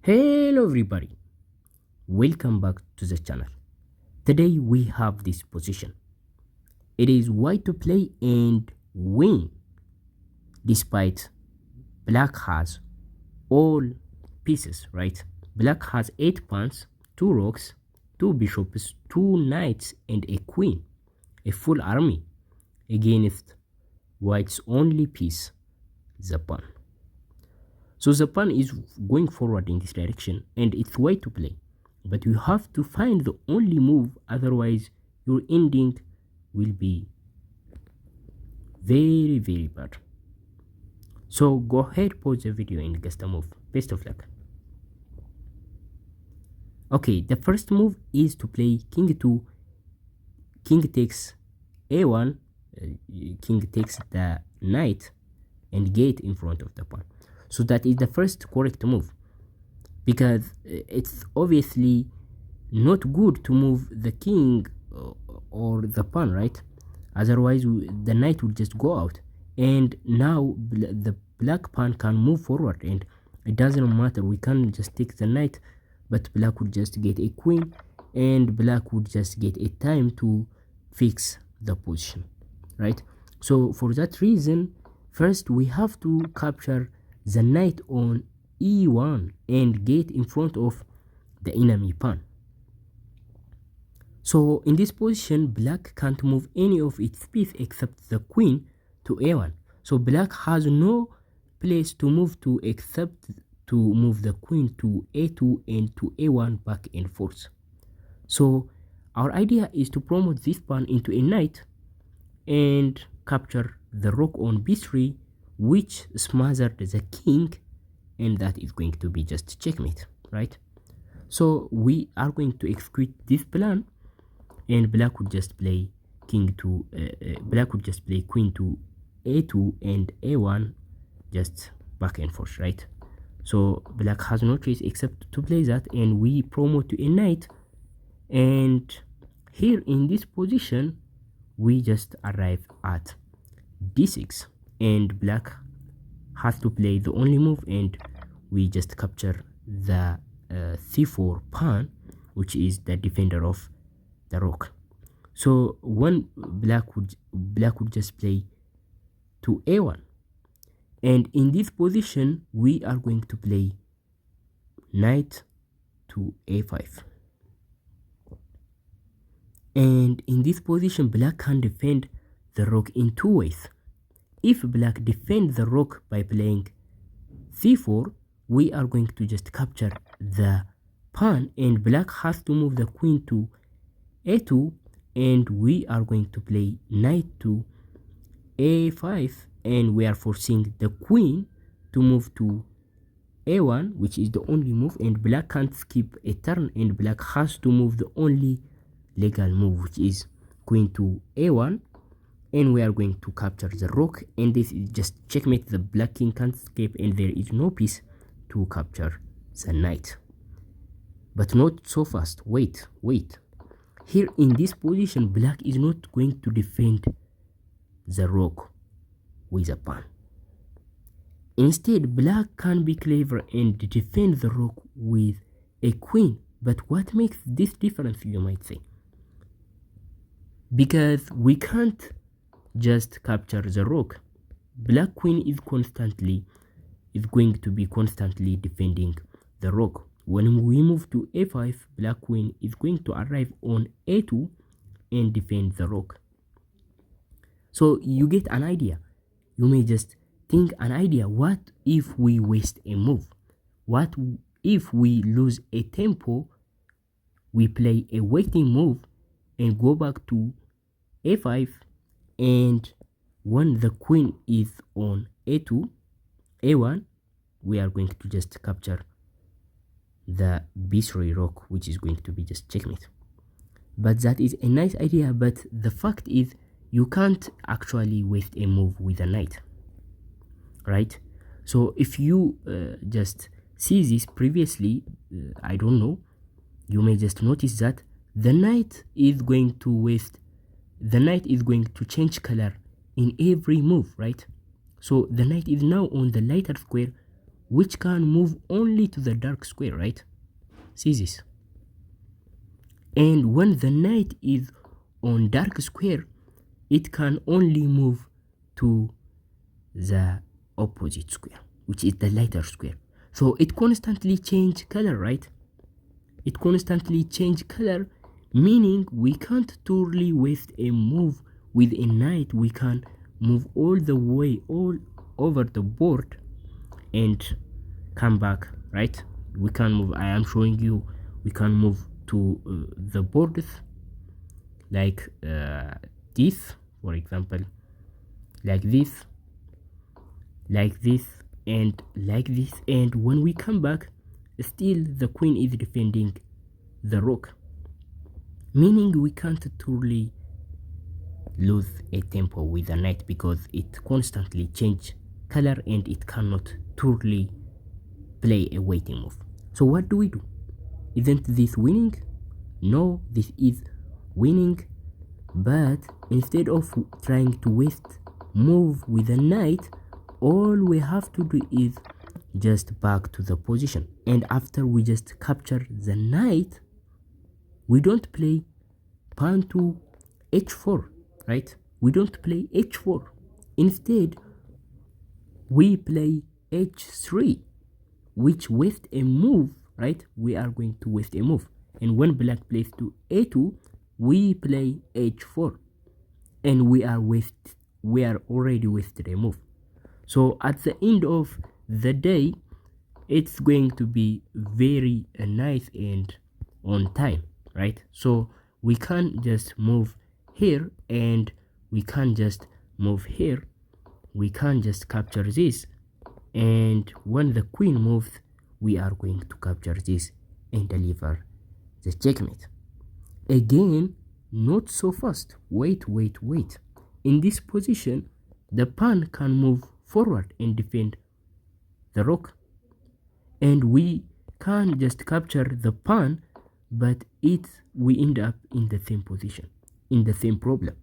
Hello everybody, welcome back to the channel. Today we have this position. It is white to play and win, despite black has all pieces, right? Black has 8 pawns, 2 rocks, 2 bishops, 2 knights and a queen, a full army against white's only piece, the pawn. So the pawn is going forward in this direction and it's white to play. But you have to find the only move, otherwise your ending will be very bad. So go ahead, pause the video and guess the move. Best of luck. Okay, the first move is to play king 2, king takes a1, king takes the knight and gate in front of the pawn. So that is the first correct move, because it's obviously not good to move the king or the pawn, right? Otherwise the knight will just go out, and now the black pawn can move forward and it doesn't matter, we can just take the knight, but black would just get a queen and black would just get a time to fix the position, right? So for that reason, first we have to capture the knight on e1 and get in front of the enemy pawn. So in this position, black can't move any of its piece except the queen to a1. So black has no place to move to except to move the queen to a2 and to a1 back and forth. So our idea is to promote this pawn into a knight and capture the rook on b3, which smothered the king, and that is going to be just checkmate, right? So we are going to execute this plan, and black would just play queen to a2 and a1, just back and forth, right? So black has no choice except to play that, and we promote to a knight, and here in this position we just arrive at d6, and black has to play the only move, and we just capture the c4 pawn, which is the defender of the rook. So when black would just play to a1, and in this position we are going to play knight to a5, and in this position black can defend the rook in two ways. If black defends the rook by playing c4, we are going to just capture the pawn, and black has to move the queen to a2, and we are going to play knight to a5, and we are forcing the queen to move to a1, which is the only move, and black can't skip a turn, and black has to move the only legal move, which is queen to a1, and we are going to capture the rook, and this is just checkmate. The black king can't escape, and there is no piece to capture the knight. But not so fast. Wait. Here in this position, black is not going to defend the rook with a pawn. Instead, black can be clever and defend the rook with a queen. But what makes this difference, you might say? Because we can't just capture the rook. Black queen is going to be constantly defending the rook. When we move to a5, black queen is going to arrive on a2 and defend the rook. So you get an idea. You may just think an idea. What if we waste a move? What if we lose a tempo? We play a waiting move and go back to a5, and when the queen is on a2, a1, we are going to just capture the b3 rook, which is going to be just checkmate. But that is a nice idea, but the fact is you can't actually waste a move with a knight, right? So if you just see this previously, I don't know, you may just notice that the knight is going to change color in every move, right? So the knight is now on the lighter square, which can move only to the dark square, right? See this. And when the knight is on dark square, it can only move to the opposite square, which is the lighter square. So it constantly change color, right? It constantly change color, meaning we can't truly waste a move with a knight. We can move all the way all over the board and come back, right? We can move, I am showing you, we can move to the borders like this, for example, like this, like this, and like this. And when we come back, still the queen is defending the rook, meaning we can't truly lose a tempo with the knight because it constantly change color and it cannot truly play a waiting move. So what do we do? Isn't this winning? No, this is winning, but instead of trying to waste move with a knight, all we have to do is just back to the position. And after we just capture the knight, we don't play pawn to h4, right? We don't play h4. Instead, we play h3, which waste a move, right? We are going to waste a move. And when black plays to a2, we play h4, and we are already wasted a move. So at the end of the day, it's going to be very nice and on time, right? So we can just move here, and we can just move here. We can just capture this, and when the queen moves, we are going to capture this and deliver the checkmate. Again, not so fast. Wait. In this position, the pawn can move forward and defend the rook, and we can just capture the pawn, but we end up in the same position, in the same problem.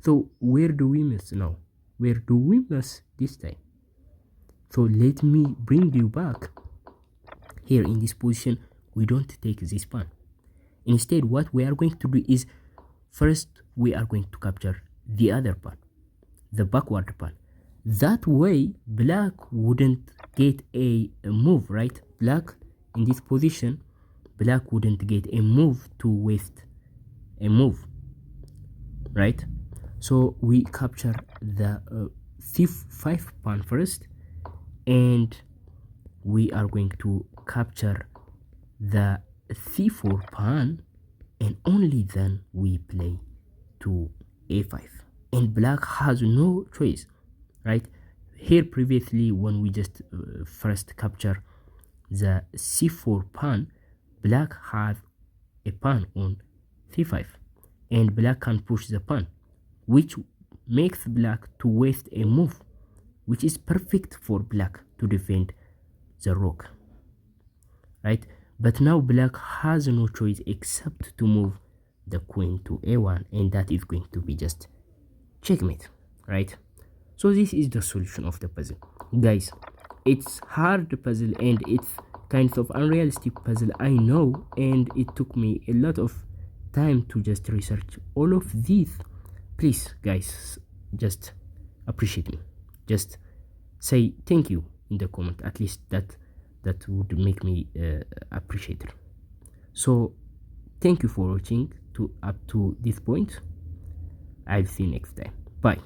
So where do we miss now? Where do we miss this time? So let me bring you back. Here in this position, we don't take this pawn. Instead, what we are going to do is, first we are going to capture the other pawn, the backward pawn. That way, black wouldn't get a move, right? Black in this position, black wouldn't get a move to waste a move, right? So we capture the c5 pawn first, and we are going to capture the c4 pawn, and only then we play to a5. And black has no choice, right? Here previously, when we just first capture the c4 pawn, black has a pawn on c5, and black can push the pawn, which makes black to waste a move, which is perfect for black to defend the rook, right? But now black has no choice except to move the queen to a1, and that is going to be just checkmate, right? So this is the solution of the puzzle, guys. It's hard puzzle and it's kind of unrealistic puzzle, I know, and it took me a lot of time to just research all of these. Please, guys, just appreciate me. Just say thank you in the comment. At least that would make me appreciate it. So thank you for watching up to this point. I'll see you next time. Bye.